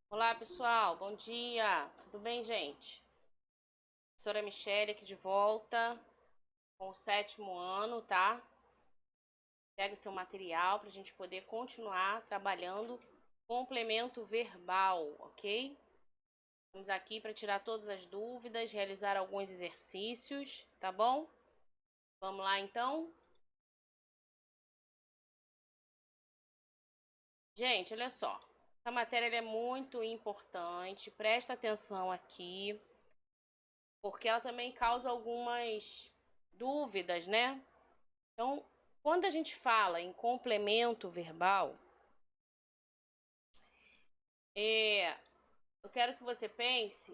Olá, pessoal. Bom dia. Tudo bem, gente? Professora Michele aqui de volta com o 7º ano, tá? Pega seu material para a gente poder continuar trabalhando complemento verbal, ok? Estamos aqui para tirar todas as dúvidas, realizar alguns exercícios, tá bom? Vamos lá, então? Gente, olha só. Essa matéria é muito importante. Presta atenção aqui, porque ela também causa algumas dúvidas, né? Então, quando a gente fala em complemento verbal, eu quero que você pense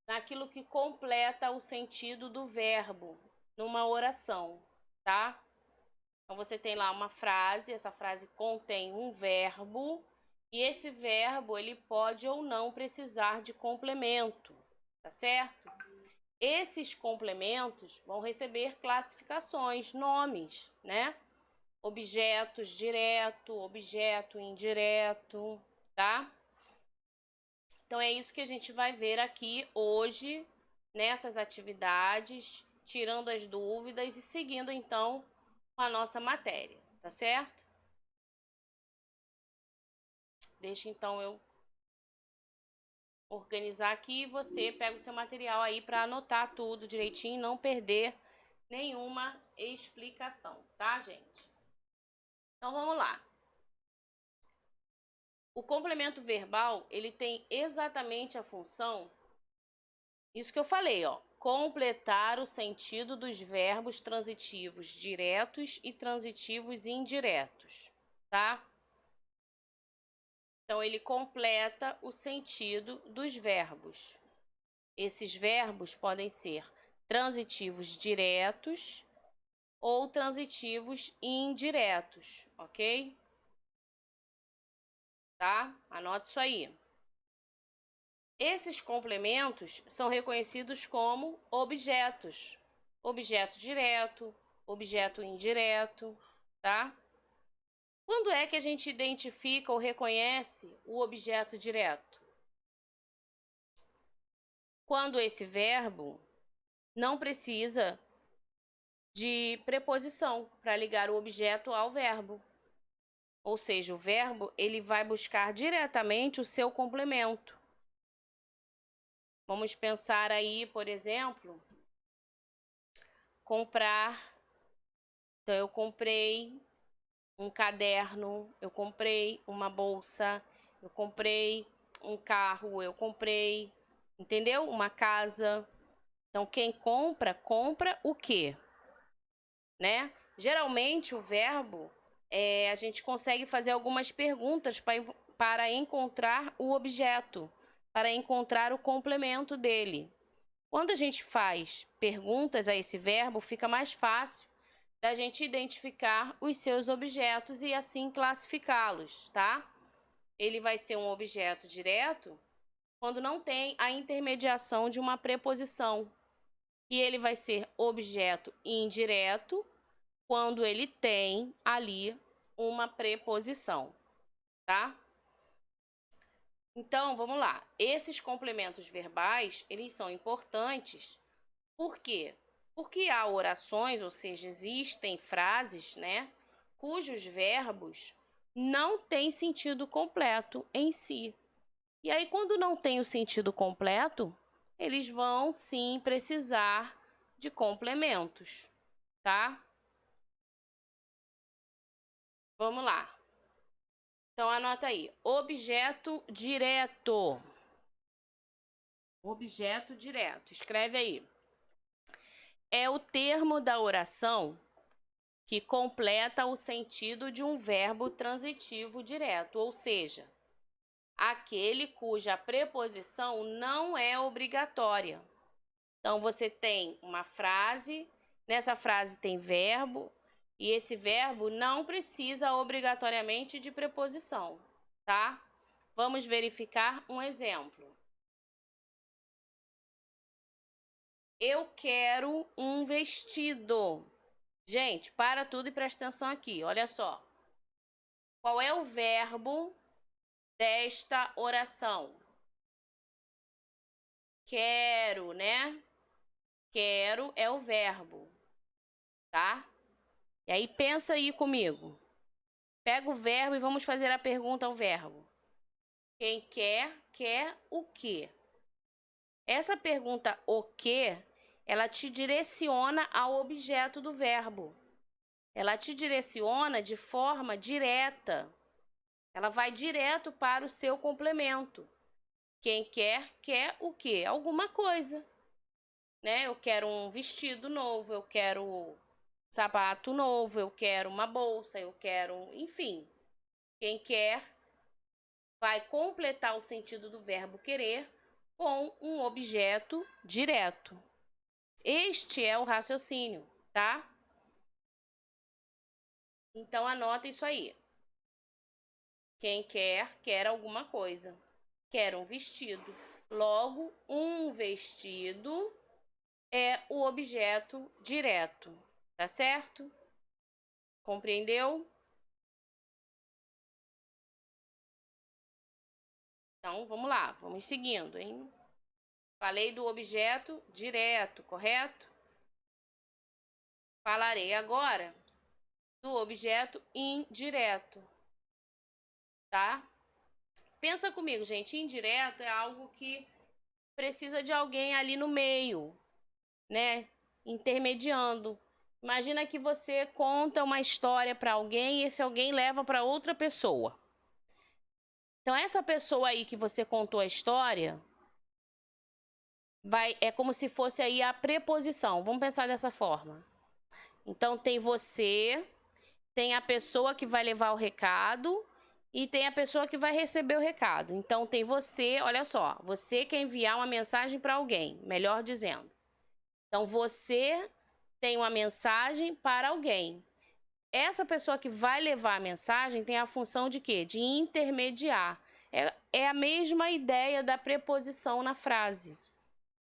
naquilo que completa o sentido do verbo numa oração, tá? Então você tem lá uma frase, essa frase contém um verbo e esse verbo ele pode ou não precisar de complemento, tá certo? Esses complementos vão receber classificações, nomes, né? Objetos direto, objeto indireto, tá? Então é isso que a gente vai ver aqui hoje nessas atividades, tirando as dúvidas e seguindo então com a nossa matéria, tá certo? Deixa então eu organizar aqui e você pega o seu material aí para anotar tudo direitinho, não perder nenhuma explicação, tá, gente? Então vamos lá. O complemento verbal, ele tem exatamente a função, isso que eu falei, ó, completar o sentido dos verbos transitivos diretos e transitivos indiretos, tá? Então ele completa o sentido dos verbos. Esses verbos podem ser transitivos diretos ou transitivos indiretos, ok? Tá? Anote isso aí. Esses complementos são reconhecidos como objetos. Objeto direto, objeto indireto, tá? Quando é que a gente identifica ou reconhece o objeto direto? Quando esse verbo não precisa de preposição para ligar o objeto ao verbo. Ou seja, o verbo ele vai buscar diretamente o seu complemento. Vamos pensar aí, por exemplo, comprar. Então, eu comprei um caderno, eu comprei uma bolsa, eu comprei um carro, eu comprei, entendeu? Uma casa. Então, quem compra, compra o quê? Né? Geralmente, o verbo, a gente consegue fazer algumas perguntas para encontrar o objeto, para encontrar o complemento dele. Quando a gente faz perguntas a esse verbo, fica mais fácil da gente identificar os seus objetos e assim classificá-los, tá? Ele vai ser um objeto direto quando não tem a intermediação de uma preposição. E ele vai ser objeto indireto quando ele tem ali uma preposição, tá? Então, vamos lá. Esses complementos verbais, eles são importantes. Por quê? Porque há orações, ou seja, existem frases, né, cujos verbos não têm sentido completo em si. E aí, quando não tem o sentido completo, eles vão sim precisar de complementos, tá? Vamos lá. Então, anota aí. Objeto direto. Objeto direto. Escreve aí. É o termo da oração que completa o sentido de um verbo transitivo direto, ou seja, aquele cuja preposição não é obrigatória. Então, você tem uma frase, nessa frase tem verbo, e esse verbo não precisa obrigatoriamente de preposição, tá? Vamos verificar um exemplo. Eu quero um vestido. Gente, para tudo e presta atenção aqui, olha só. Qual é o verbo desta oração? Quero, né? Quero é o verbo, tá? E aí pensa aí comigo. Pega o verbo e vamos fazer a pergunta ao verbo. Quem quer, quer o quê? Essa pergunta o quê, ela te direciona ao objeto do verbo. Ela te direciona de forma direta. Ela vai direto para o seu complemento. Quem quer, quer o quê? Alguma coisa, né? Eu quero um vestido novo, eu quero sapato novo, eu quero uma bolsa, eu quero, enfim. Quem quer vai completar o sentido do verbo querer com um objeto direto. Este é o raciocínio, tá? Então anota isso aí. Quem quer, quer alguma coisa. Quer um vestido. Logo, um vestido é o objeto direto, tá certo? Compreendeu? Então, vamos lá, vamos seguindo, hein? Falei do objeto direto, correto? Falarei agora do objeto indireto, tá? Pensa comigo, gente, indireto é algo que precisa de alguém ali no meio, né? Intermediando. Imagina que você conta uma história para alguém e esse alguém leva para outra pessoa. Então, essa pessoa aí que você contou a história é como se fosse aí a preposição. Vamos pensar dessa forma. Então, tem você, tem a pessoa que vai levar o recado e tem a pessoa que vai receber o recado. Então, tem você, olha só, você quer enviar uma mensagem para alguém, melhor dizendo. Então, você tem uma mensagem para alguém. Essa pessoa que vai levar a mensagem tem a função de quê? De intermediar. É a mesma ideia da preposição na frase,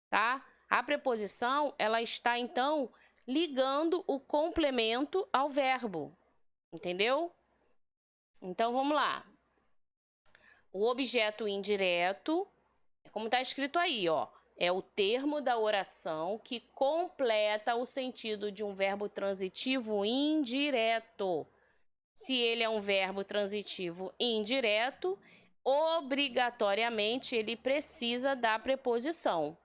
tá? A preposição, ela está, então, ligando o complemento ao verbo, entendeu? Então, vamos lá. O objeto indireto, é como está escrito aí, ó. É o termo da oração que completa o sentido de um verbo transitivo indireto. Se ele é um verbo transitivo indireto, obrigatoriamente ele precisa da preposição.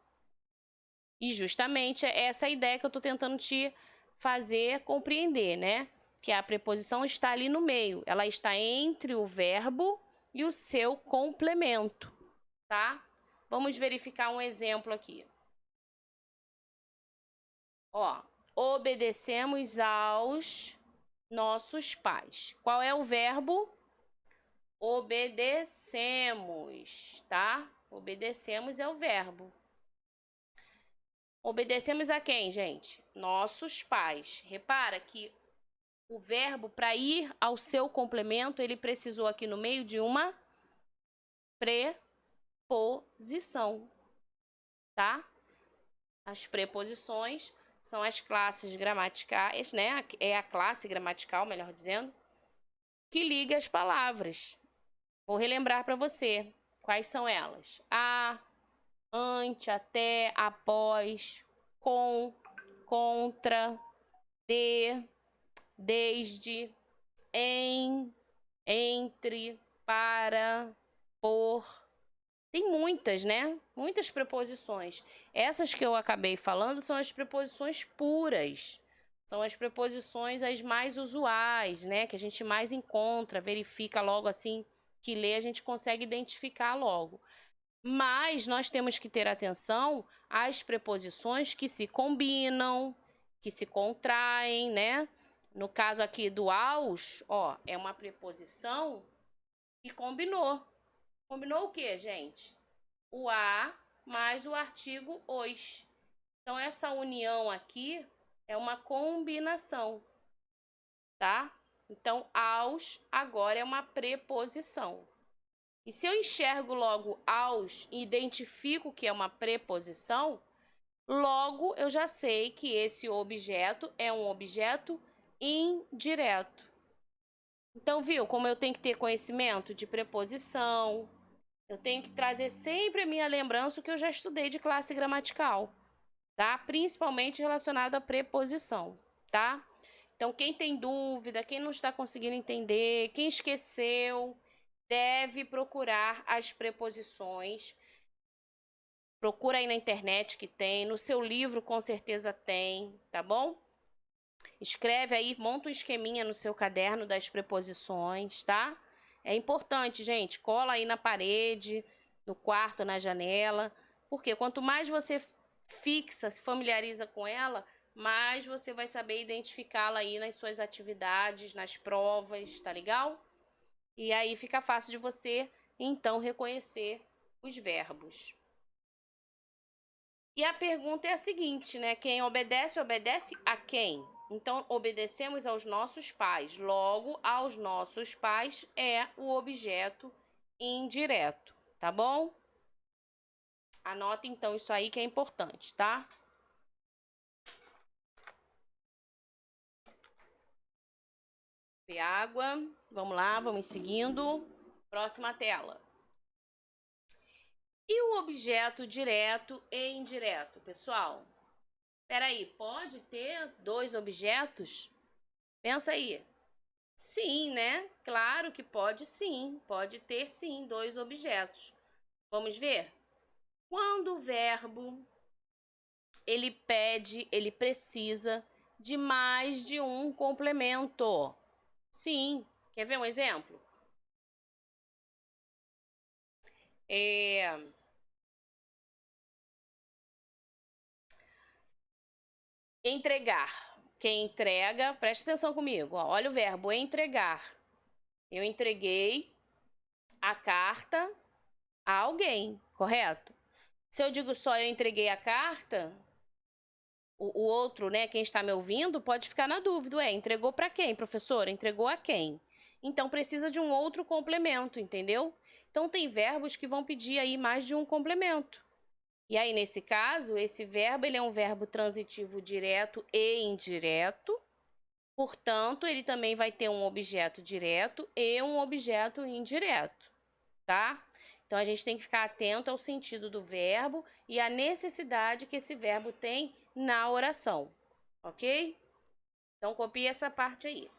E justamente é essa ideia que eu estou tentando te fazer compreender, né? Que a preposição está ali no meio, ela está entre o verbo e o seu complemento, tá? Vamos verificar um exemplo aqui. Ó, obedecemos aos nossos pais. Qual é o verbo? Obedecemos, tá? Obedecemos é o verbo. Obedecemos a quem, gente? Nossos pais. Repara que o verbo, para ir ao seu complemento, ele precisou aqui no meio de uma preposição, tá? As preposições são as classes gramaticais, né? É a classe gramatical, melhor dizendo, que liga as palavras. Vou relembrar para você quais são elas. A, ante, até, após, com, contra, de, desde, em, entre, para, por. Tem muitas, né? Muitas preposições. Essas que eu acabei falando são as preposições puras. São as preposições as mais usuais, né? Que a gente mais encontra, verifica logo assim que lê, a gente consegue identificar logo. Mas nós temos que ter atenção às preposições que se combinam, que se contraem, né? No caso aqui do aos, ó, é uma preposição que combinou. Combinou o quê, gente? O a mais o artigo os. Então, essa união aqui é uma combinação, tá? Então, aos agora é uma preposição. E se eu enxergo logo aos e identifico que é uma preposição, logo eu já sei que esse objeto é um objeto indireto. Então, viu como eu tenho que ter conhecimento de preposição, Eu tenho que trazer sempre a minha lembrança o que eu já estudei de classe gramatical, tá? Principalmente relacionado à preposição, tá? Então, quem tem dúvida, quem não está conseguindo entender, quem esqueceu, deve procurar as preposições. Procura aí na internet que tem, no seu livro com certeza tem, tá bom? Escreve aí, monta um esqueminha no seu caderno das preposições, tá? É importante, gente, cola aí na parede, no quarto, na janela, porque quanto mais você fixa, se familiariza com ela, mais você vai saber identificá-la aí nas suas atividades, nas provas, tá legal? E aí fica fácil de você, então, reconhecer os verbos. E a pergunta é a seguinte, né? Quem obedece, obedece a quem? Então, obedecemos aos nossos pais. Logo, aos nossos pais é o objeto indireto, tá bom? Anota então isso aí que é importante, tá? Beber água. Vamos lá, vamos seguindo. Próxima tela. E o objeto direto e indireto, pessoal? Peraí, pode ter dois objetos? Pensa aí. Sim, né? Claro que pode sim. Pode ter sim dois objetos. Vamos ver? Quando o verbo ele pede, ele precisa de mais de um complemento. Sim. Quer ver um exemplo? Entregar. Quem entrega, presta atenção comigo. Ó, olha o verbo entregar. Eu entreguei a carta a alguém, correto? Se eu digo só eu entreguei a carta, o outro, né, quem está me ouvindo, pode ficar na dúvida. Ué, entregou para quem, professora? Entregou a quem? Então precisa de um outro complemento, entendeu? Então tem verbos que vão pedir aí mais de um complemento. E aí, nesse caso, esse verbo ele é um verbo transitivo direto e indireto. Portanto, ele também vai ter um objeto direto e um objeto indireto, tá? Então, a gente tem que ficar atento ao sentido do verbo e à necessidade que esse verbo tem na oração, ok? Então, copie essa parte aí.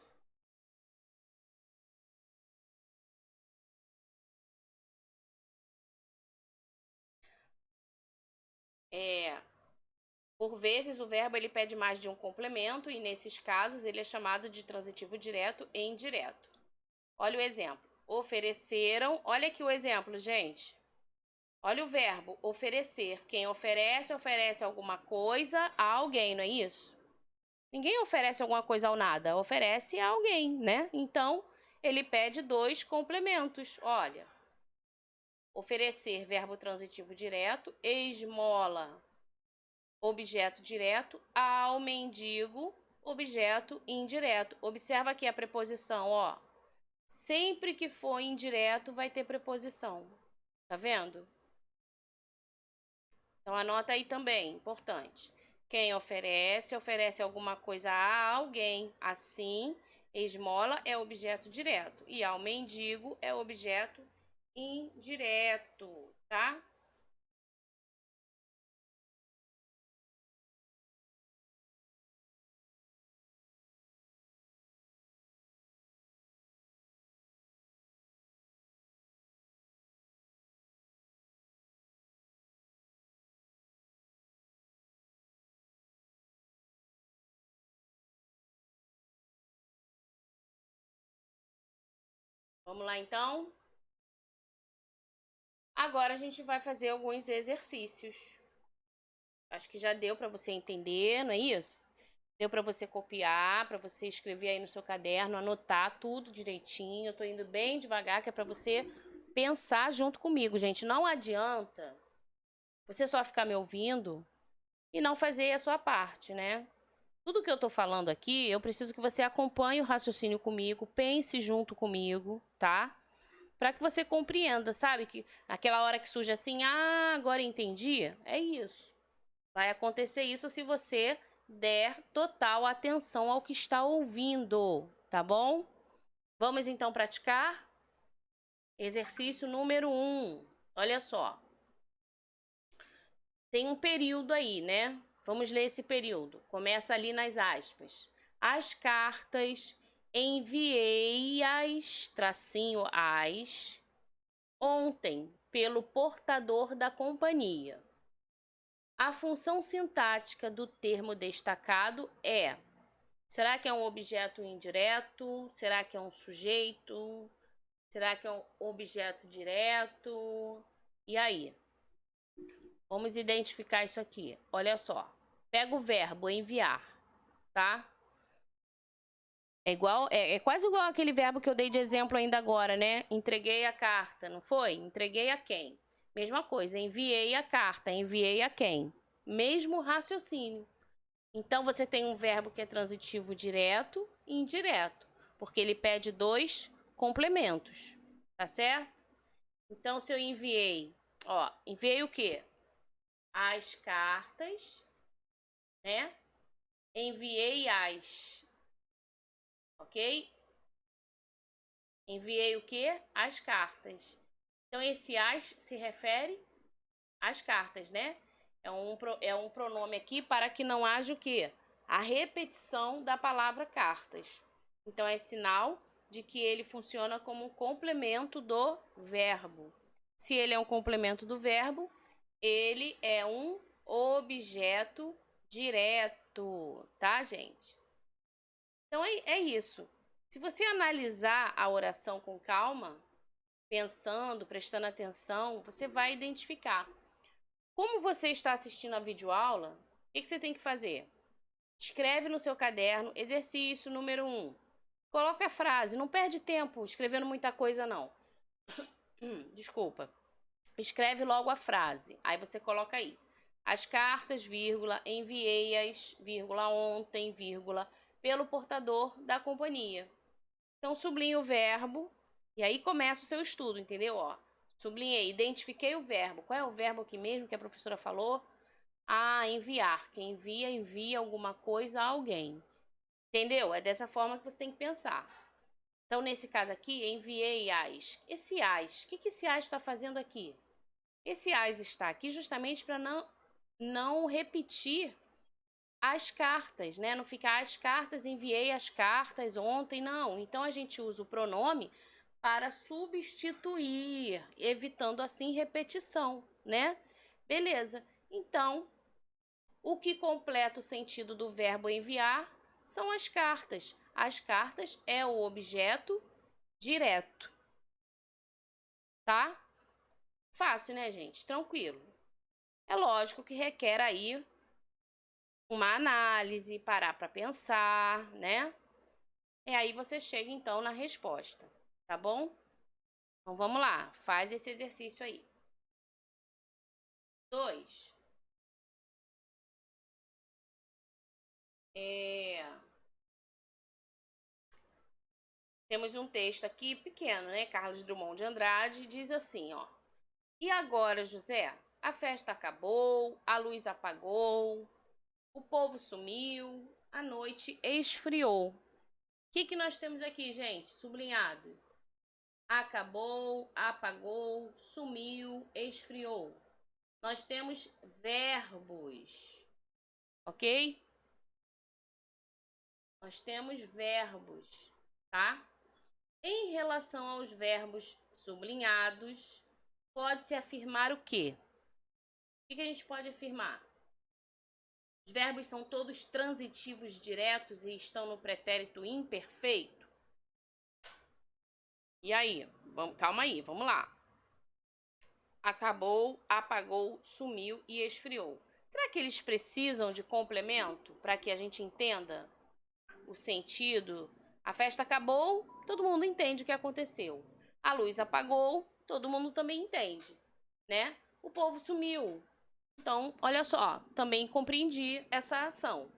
Por vezes, o verbo ele pede mais de um complemento e, nesses casos, ele é chamado de transitivo direto e indireto. Olha o exemplo. Ofereceram. Olha aqui o exemplo, gente. Olha o verbo oferecer. Quem oferece, oferece alguma coisa a alguém, não é isso? Ninguém oferece alguma coisa ao nada, oferece a alguém, né? Então, ele pede dois complementos. Olha, oferecer, verbo transitivo direto, esmola, objeto direto, ao mendigo, objeto indireto. Observa aqui a preposição, ó. Sempre que for indireto, vai ter preposição. Tá vendo? Então, anota aí também, importante. Quem oferece, oferece alguma coisa a alguém. Assim, esmola é objeto direto. E ao mendigo é objeto indireto, tá? Vamos lá, então? Agora a gente vai fazer alguns exercícios. Acho que já deu para você entender, não é isso? Deu para você copiar, para você escrever aí no seu caderno, anotar tudo direitinho. Eu tô indo bem devagar, que é para você pensar junto comigo, gente. Não adianta você só ficar me ouvindo e não fazer a sua parte, né? Tudo que eu tô falando aqui, eu preciso que você acompanhe o raciocínio comigo, pense junto comigo, tá? Para que você compreenda, sabe? Que aquela hora que surge assim, ah, agora entendi. É isso. Vai acontecer isso se você der total atenção ao que está ouvindo, tá bom? Vamos então praticar? Exercício número 1. olha só. Tem um período aí, né? Vamos ler esse período. Começa ali nas aspas. As cartas enviei-as, tracinho as, ontem, pelo portador da companhia. A função sintática do termo destacado é: será que é um objeto indireto? Será que é um sujeito? Será que é um objeto direto? E aí? Vamos identificar isso aqui. Olha só. Pega o verbo enviar, tá? É quase igual aquele verbo que eu dei de exemplo ainda agora, né? Entreguei a carta, não foi? Entreguei a quem? Mesma coisa, enviei a carta, enviei a quem? Mesmo raciocínio. Então você tem um verbo que é transitivo direto e indireto, porque ele pede dois complementos, tá certo? Então se eu enviei, ó, enviei o quê? As cartas, né? Enviei as, ok? Enviei o quê? As cartas. Então, esse as se refere às cartas, né? É um pronome aqui para que não haja o quê? A repetição da palavra cartas. Então, é sinal de que ele funciona como um complemento do verbo. Se ele é um complemento do verbo, ele é um objeto direto, tá, gente? Então, é isso. Se você analisar a oração com calma, pensando, prestando atenção, você vai identificar. Como você está assistindo a videoaula, o que você tem que fazer? Escreve no seu caderno, exercício número 1. Coloca a frase, não perde tempo escrevendo muita coisa não. Desculpa. Escreve logo a frase, aí você coloca aí. As cartas, vírgula, enviei-as, vírgula, ontem, vírgula, pelo portador da companhia. Então, sublinha o verbo e aí começa o seu estudo, entendeu? Ó, sublinhei, identifiquei o verbo. Qual é o verbo aqui mesmo que a professora falou? Ah, enviar. Quem envia, envia alguma coisa a alguém. Entendeu? É dessa forma que você tem que pensar. Então, nesse caso aqui, enviei as. Esse as, o que esse as está fazendo aqui? Esse as está aqui justamente para não repetir as cartas, né? Não ficar as cartas, enviei as cartas ontem, não. Então a gente usa o pronome para substituir, evitando assim repetição, né? Beleza. Então, o que completa o sentido do verbo enviar são as cartas. As cartas é o objeto direto, tá? Fácil, né, gente? Tranquilo. É lógico que requer aí uma análise, parar para pensar, né? E aí você chega então na resposta, tá bom? Então vamos lá, faz esse exercício aí. 2. Temos um texto aqui pequeno, né? Carlos Drummond de Andrade diz assim, ó. E agora, José? A festa acabou, a luz apagou, o povo sumiu, a noite esfriou. O que nós temos aqui, gente? Sublinhado. Acabou, apagou, sumiu, esfriou. Nós temos verbos, ok? Nós temos verbos, tá? Em relação aos verbos sublinhados, pode-se afirmar o quê? O que a gente pode afirmar? Os verbos são todos transitivos diretos e estão no pretérito imperfeito? E aí? Calma aí, vamos lá. Acabou, apagou, sumiu e esfriou. Será que eles precisam de complemento para que a gente entenda o sentido? A festa acabou, todo mundo entende o que aconteceu. A luz apagou, todo mundo também entende, né? O povo sumiu. Então, olha só, também compreendi essa ação.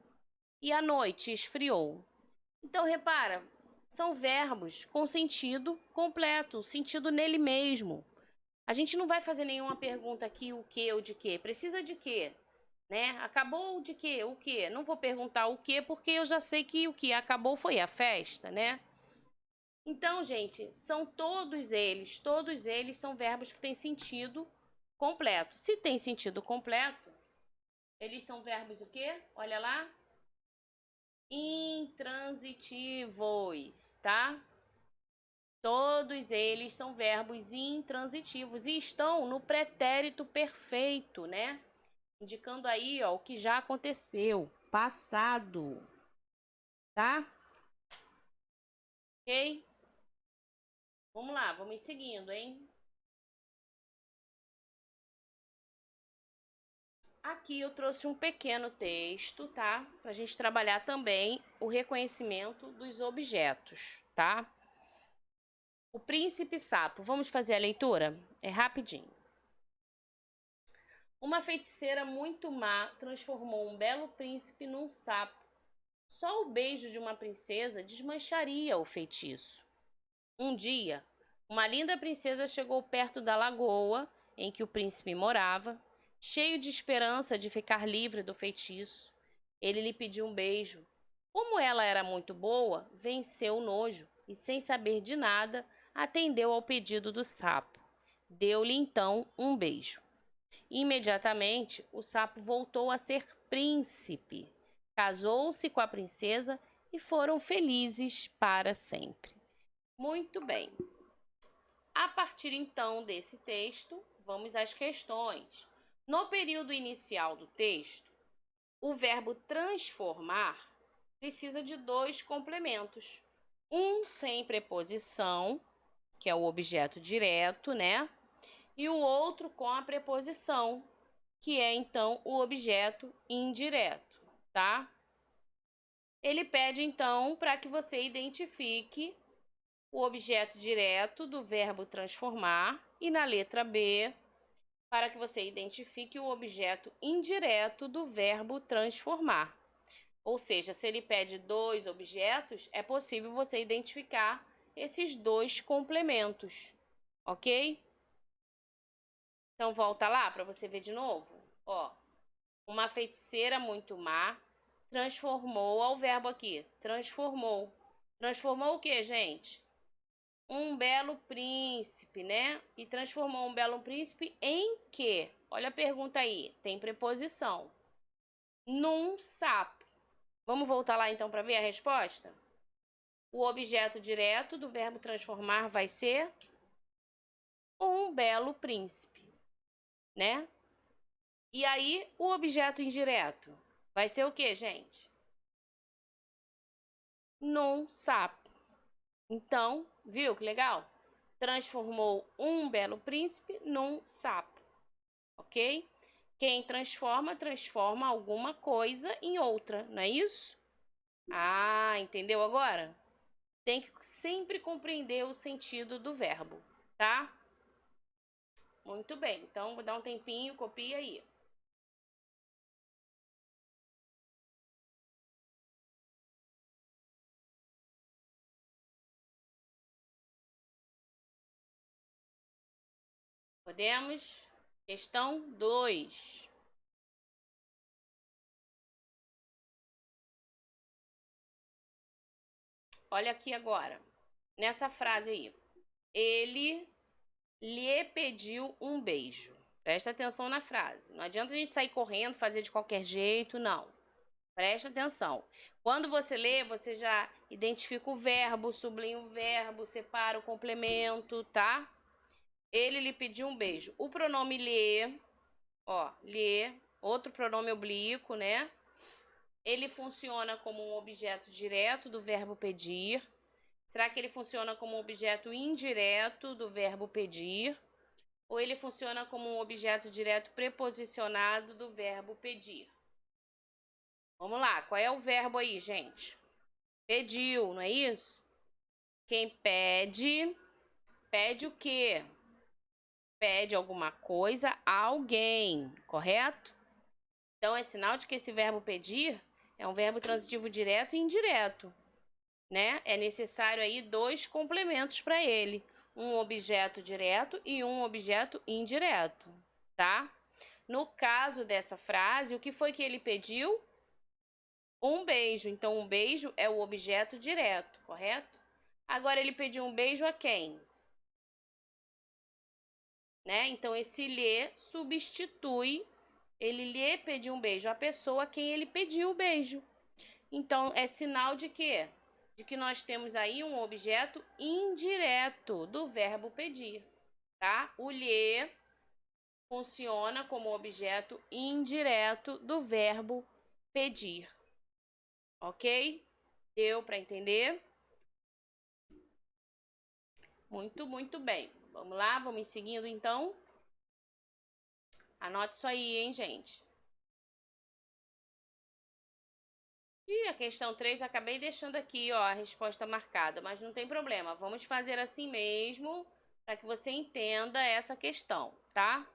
E a noite esfriou. Então, repara, são verbos com sentido completo, sentido nele mesmo. A gente não vai fazer nenhuma pergunta aqui, o que ou de quê. Precisa de quê? Né? Acabou de quê? O quê? Não vou perguntar o quê, porque eu já sei que o que acabou foi a festa, né? Então, gente, são todos eles são verbos que têm sentido completo. Se tem sentido completo, eles são verbos o quê? Olha lá. Intransitivos, tá? Todos eles são verbos intransitivos e estão no pretérito perfeito, né? Indicando aí, ó, o que já aconteceu, passado, tá? Ok? Vamos lá, vamos seguindo, hein? Aqui eu trouxe um pequeno texto, tá? Pra gente trabalhar também o reconhecimento dos objetos, tá? O príncipe sapo. Vamos fazer a leitura? É rapidinho. Uma feiticeira muito má transformou um belo príncipe num sapo. Só o beijo de uma princesa desmancharia o feitiço. Um dia, uma linda princesa chegou perto da lagoa em que o príncipe morava, cheio de esperança de ficar livre do feitiço. Ele lhe pediu um beijo. Como ela era muito boa, venceu o nojo e, sem saber de nada, atendeu ao pedido do sapo. Deu-lhe então um beijo. Imediatamente, o sapo voltou a ser príncipe, casou-se com a princesa e foram felizes para sempre. Muito bem. A partir então desse texto, vamos às questões. No período inicial do texto, o verbo transformar precisa de dois complementos. Um sem preposição, que é o objeto direto, né? E o outro com a preposição, que é então o objeto indireto, tá? Ele pede então para que você identifique o objeto direto do verbo transformar e na letra B, para que você identifique o objeto indireto do verbo transformar. Ou seja, se ele pede dois objetos, é possível você identificar esses dois complementos, ok? Então volta lá para você ver de novo. Ó, uma feiticeira muito má transformou, ó o verbo aqui, transformou. Transformou o que, gente? Um belo príncipe, né? E transformou um belo príncipe em quê? Olha a pergunta aí, tem preposição. Num sapo. Vamos voltar lá então para ver a resposta? O objeto direto do verbo transformar vai ser um belo príncipe, né? E aí, o objeto indireto vai ser o que, gente? Num sapo. Então, viu que legal? Transformou um belo príncipe num sapo, ok? Quem transforma, transforma alguma coisa em outra, não é isso? Ah, entendeu agora? Tem que sempre compreender o sentido do verbo, tá? Muito bem, então vou dar um tempinho, copia aí. Podemos? Questão 2. Olha aqui agora, nessa frase aí. Ele lhe pediu um beijo. Presta atenção na frase. Não adianta a gente sair correndo, fazer de qualquer jeito, não. Presta atenção. Quando você lê, você já identifica o verbo, sublinha o verbo, separa o complemento, tá? Ele lhe pediu um beijo. O pronome lhe, ó, lhe, outro pronome oblíquo, né? Ele funciona como um objeto direto do verbo pedir. Será que ele funciona como um objeto indireto do verbo pedir? Ou ele funciona como um objeto direto preposicionado do verbo pedir? Vamos lá, qual é o verbo aí, gente? Pediu, não é isso? Quem pede, pede o quê? Pede alguma coisa a alguém, correto? Então é sinal de que esse verbo pedir é um verbo transitivo direto e indireto, né? É necessário aí dois complementos para ele, um objeto direto e um objeto indireto, tá? No caso dessa frase, o que foi que ele pediu? Um beijo. Então, um beijo é o objeto direto, correto? Agora ele pediu um beijo a quem? Né? Então esse lhe substitui, ele lhe pediu um beijo, a pessoa a quem ele pediu o beijo. Então é sinal de quê? De que nós temos aí um objeto indireto do verbo pedir, tá? O lhe funciona como objeto indireto do verbo pedir. Ok? Deu para entender? Muito bem. Vamos lá, vamos seguindo então. Anote isso aí, hein, gente? E a questão 3, acabei deixando aqui, ó, a resposta marcada, mas não tem problema. Vamos fazer assim mesmo, para que você entenda essa questão, tá?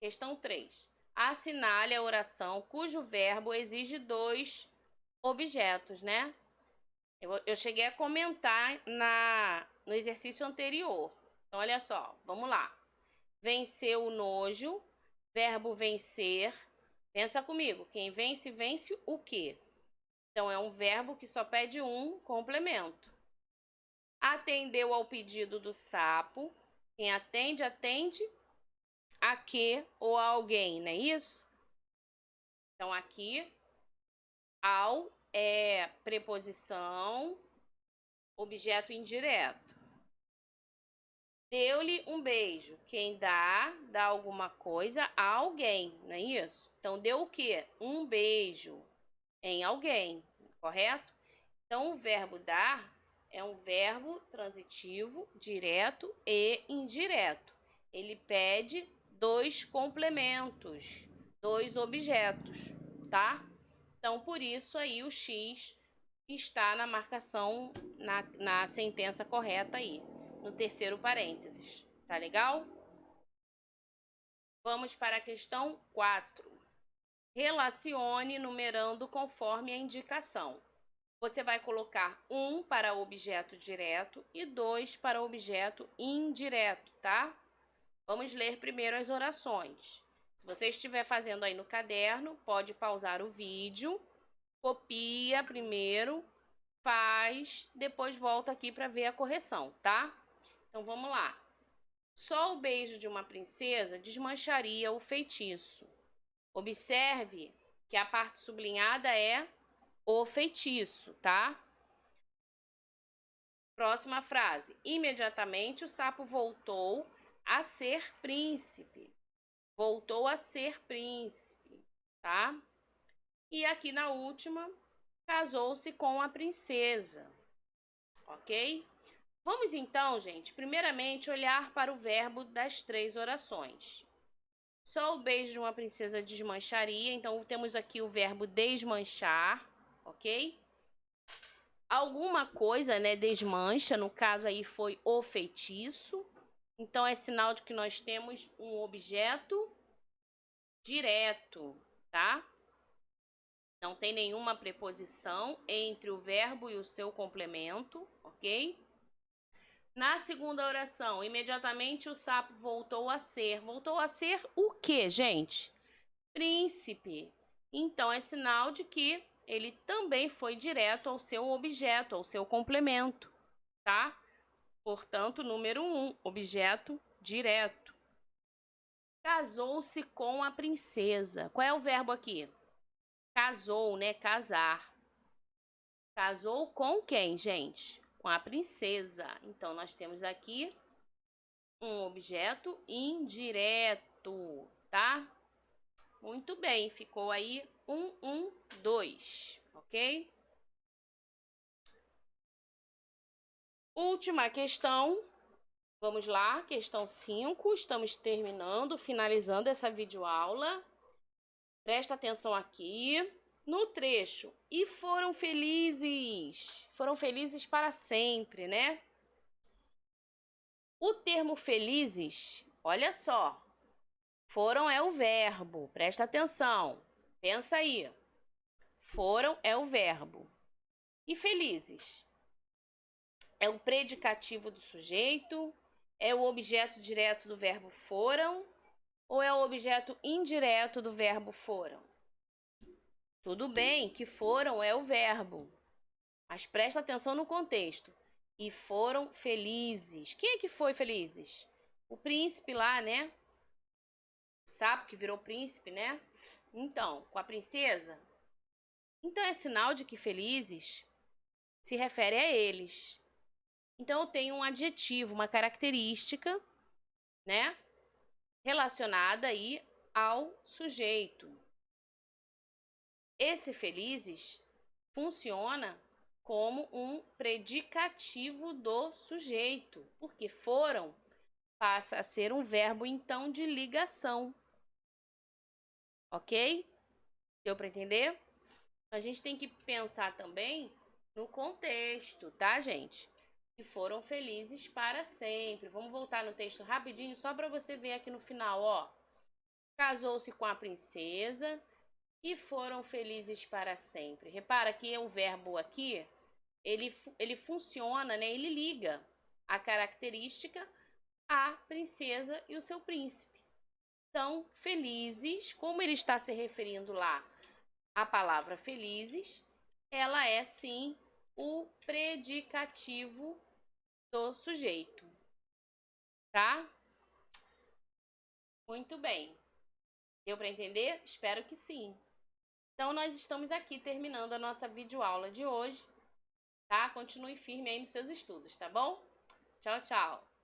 Questão 3. Assinale a oração cujo verbo exige dois objetos, né? Eu cheguei a comentar no exercício anterior. Então, olha só, vamos lá. Vencer o nojo, verbo vencer. Pensa comigo, quem vence, vence o quê? Então, é um verbo que só pede um complemento. Atendeu ao pedido do sapo. Quem atende, atende a que ou a alguém, não é isso? Então, aqui, ao é preposição, objeto indireto. Deu-lhe um beijo. Quem dá, dá alguma coisa a alguém, não é isso? Então, deu o quê? Um beijo em alguém, correto? Então, o verbo dar é um verbo transitivo, direto e indireto. Ele pede dois complementos, dois objetos, tá? Então, por isso aí o X está na marcação, na sentença correta aí, no terceiro parênteses. Tá legal? Vamos para a questão 4. Relacione numerando conforme a indicação. Você vai colocar 1 para objeto direto e 2 para objeto indireto, tá? Vamos ler primeiro as orações. Se você estiver fazendo aí no caderno, pode pausar o vídeo, copia primeiro, faz, depois volta aqui para ver a correção, tá? Então vamos lá. Só o beijo de uma princesa desmancharia o feitiço. Observe que a parte sublinhada é o feitiço, tá? Próxima frase. Imediatamente o sapo voltou a ser príncipe. Voltou a ser príncipe, tá? E aqui na última, casou-se com a princesa, ok? Vamos então, gente, primeiramente olhar para o verbo das três orações. Só o beijo de uma princesa desmancharia, então temos aqui o verbo desmanchar, ok? Alguma coisa, né, desmancha, no caso aí foi o feitiço. Então é sinal de que nós temos um objeto direto, tá? Não tem nenhuma preposição entre o verbo e o seu complemento, ok? Na segunda oração, imediatamente o sapo voltou a ser. Voltou a ser o quê, gente? Príncipe. Então é sinal de que ele também foi direto ao seu objeto, ao seu complemento, tá? Portanto, número 1, objeto direto. Casou-se com a princesa. Qual é o verbo aqui? Casou, né? Casar. Casou com quem, gente? Com a princesa. Então, nós temos aqui um objeto indireto, tá? Muito bem, ficou aí 2, ok? Última questão. Vamos lá, questão 5. Estamos terminando, finalizando essa videoaula. Presta atenção aqui no trecho. E foram felizes. Foram felizes para sempre, né? O termo felizes, olha só. Foram é o verbo. Presta atenção. Pensa aí. Foram é o verbo. E felizes é o predicativo do sujeito, é o objeto direto do verbo foram ou é o objeto indireto do verbo foram? Tudo bem que foram é o verbo, mas presta atenção no contexto. e foram felizes. Quem é que foi felizes? O príncipe lá, né? O sapo que virou príncipe, né? Então, com a princesa. Então é sinal de que felizes se refere a eles. Então eu tenho um adjetivo, uma característica, né? Relacionada aí ao sujeito. Esse felizes funciona como um predicativo do sujeito, porque foram passa a ser um verbo então de ligação. Ok? Deu para entender? A gente tem que pensar também no contexto, tá, gente? Que foram felizes para sempre. Vamos voltar no texto rapidinho, só para você ver aqui no final, ó. Casou-se com a princesa e foram felizes para sempre. Repara que o verbo aqui, ele funciona, né? Ele liga a característica à princesa e o seu príncipe. Então, felizes, como ele está se referindo lá à palavra felizes, ela é sim o predicativo do sujeito, tá? Muito bem. Deu para entender? Espero que sim. Então, nós estamos aqui terminando a nossa videoaula de hoje, tá? Continue firme aí nos seus estudos, tá bom? Tchau, tchau.